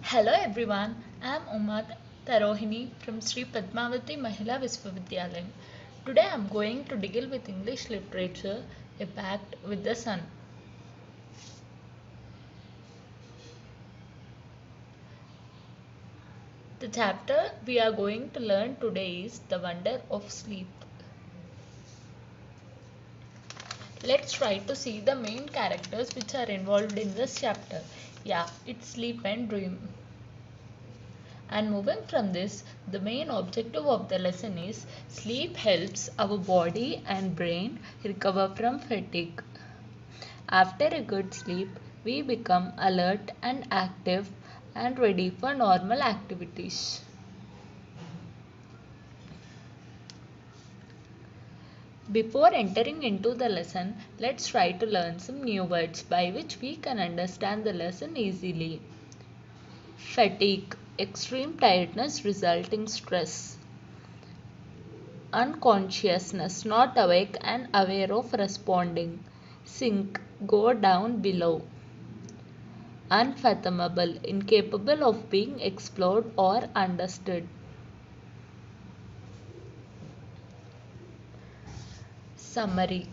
Hello everyone, I am Umad Tarohini from Sri Padmavati Mahila Viswavidyalayam. Today I am going to deal with English literature, A Pact with the Sun. The chapter we are going to learn today is The Wonder of Sleep. Let's try to see the main characters which are involved in this chapter. Yeah, it's sleep and dream. And moving from this, the main objective of the lesson is sleep helps our body and brain recover from fatigue. After a good sleep, we become alert and active and ready for normal activities. Before entering into the lesson, let's try to learn some new words by which we can understand the lesson easily. Fatigue, extreme tiredness resulting stress. Unconsciousness, not awake and aware of responding. Sink, go down below. Unfathomable, incapable of being explored or understood. Summary.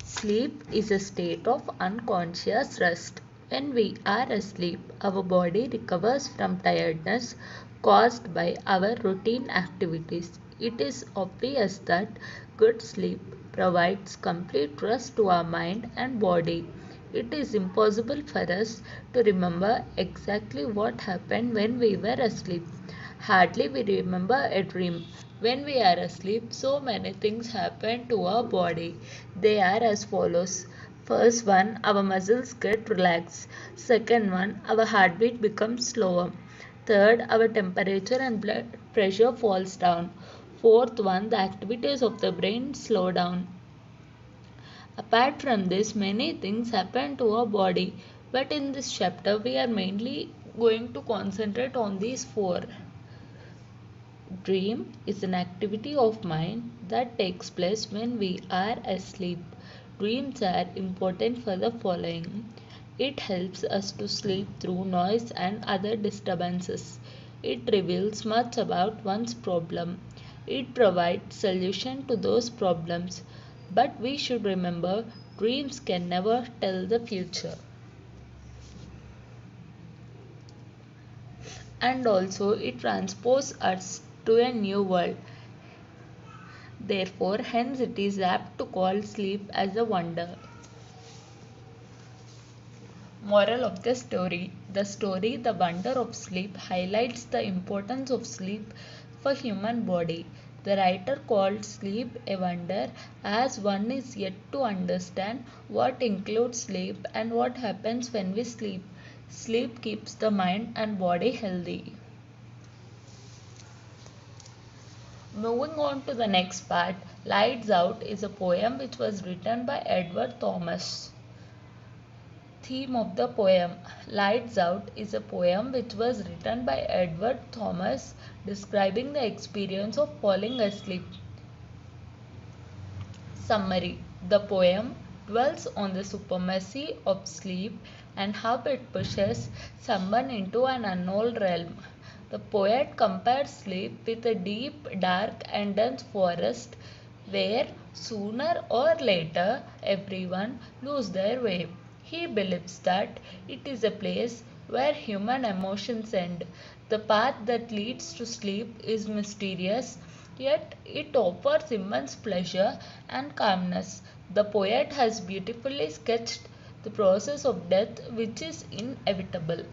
Sleep is a state of unconscious rest. When we are asleep, our body recovers from tiredness caused by our routine activities. It is obvious that good sleep provides complete rest to our mind and body. It is impossible for us to remember exactly what happened when we were asleep. Hardly we remember a dream. When we are asleep, so many things happen to our body. They are as follows. First one, our muscles get relaxed. Second one, our heartbeat becomes slower. Third, our temperature and blood pressure falls down. Fourth one, the activities of the brain slow down. Apart from this, many things happen to our body. But in this chapter, we are mainly going to concentrate on these four. Dream is an activity of mind that takes place when we are asleep. Dreams are important for the following. It helps us to sleep through noise and other disturbances. It reveals much about one's problem. It provides solution to those problems. But we should remember dreams can never tell the future. And also it transports us to a new world. Therefore, hence it is apt to call sleep as a wonder. Moral of the story. The story The Wonder of Sleep highlights the importance of sleep for human body. The writer called sleep a wonder as one is yet to understand what includes sleep and what happens when we sleep. Sleep keeps the mind and body healthy. Moving on to the next part, Lights Out is a poem which was written by Edward Thomas. Theme of the poem. Lights Out is a poem which was written by Edward Thomas describing the experience of falling asleep. Summary. The poem dwells on the supremacy of sleep and how it pushes someone into an unknown realm. The poet compares sleep with a deep, dark and dense forest where sooner or later everyone loses their way. He believes that it is a place where human emotions end. The path that leads to sleep is mysterious, yet it offers immense pleasure and calmness. The poet has beautifully sketched the process of death which is inevitable.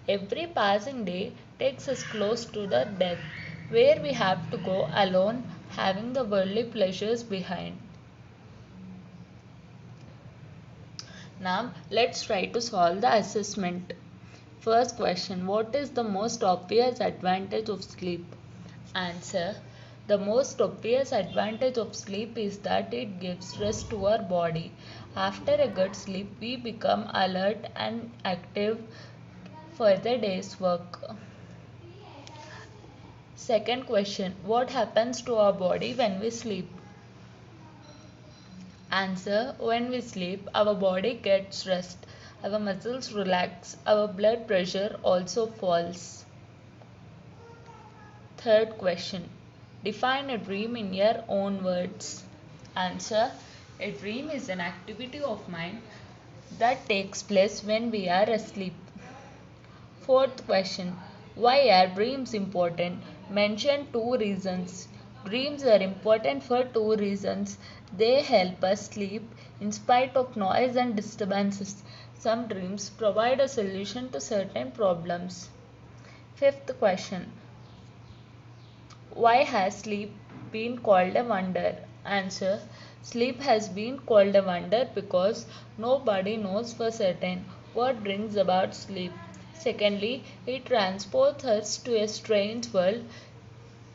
Every passing day takes us close to the death, where we have to go alone, having the worldly pleasures behind. Now, let's try to solve the assessment. First question. What is the most obvious advantage of sleep? Answer. The most obvious advantage of sleep is that it gives rest to our body. After a good sleep, we become alert and active for the day's work. Second question. What happens to our body when we sleep? Answer. When we sleep, our body gets rest. our muscles relax, our blood pressure also falls. Third question. Define a dream in your own words. Answer. A dream is an activity of mind that takes place when we are asleep. Fourth question. Why are dreams important? Mention two reasons. Dreams are important for two reasons. They help us sleep in spite of noise and disturbances. Some dreams provide a solution to certain problems. Fifth question. Why has sleep been called a wonder? Answer. Sleep has been called a wonder because nobody knows for certain what brings about sleep. Secondly, it transports us to a strange world.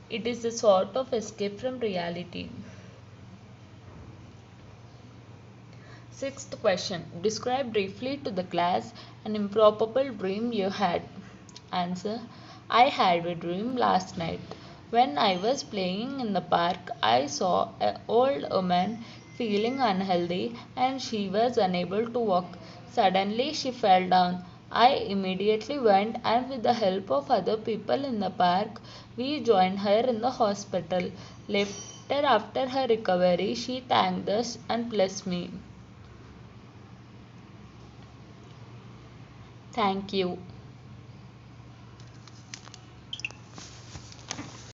It is a sort of escape from reality. Sixth question. Describe briefly to the class an improbable dream you had. Answer. I had a dream last night. When I was playing in the park, I saw an old woman feeling unhealthy and she was unable to walk. Suddenly she fell down. I immediately went and with the help of other people in the park, we joined her in the hospital. Later after her recovery, she thanked us and blessed me. Thank you.